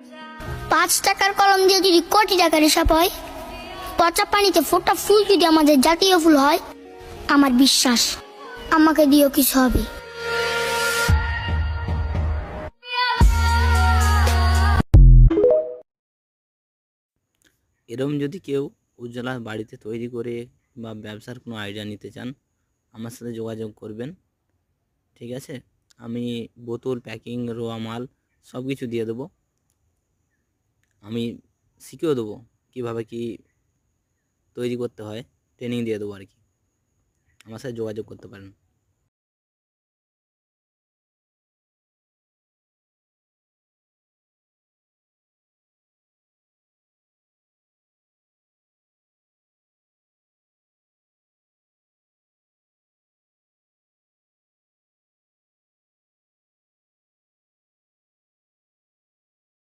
5 টাকার কলম দিয়ে যদি কোটি টাকার হিসাব হয়, পচা পানিতে ফোটা ফুল যদি আমাদের জাতীয় ফুল হয়, আমার বিশ্বাস আমাকে দিয়েও কিছু হবে। এরকম যদি কেউ উজ্জ্বলা বাড়িতে তৈরি করে বা ব্যবসার কোনো আইডিয়া নিতে চান, আমার সাথে যোগাযোগ করবেন। ঠিক আছে, আমি বোতল, প্যাকিং, রোয়া মাল সব কিছু দিয়ে দেবো। আমি শিখিয়েও দেবো কীভাবে কি তৈরি করতে হয়, ট্রেনিং দিয়ে দেবো আর কি। আমার সাথে যোগাযোগ করতে পারেন।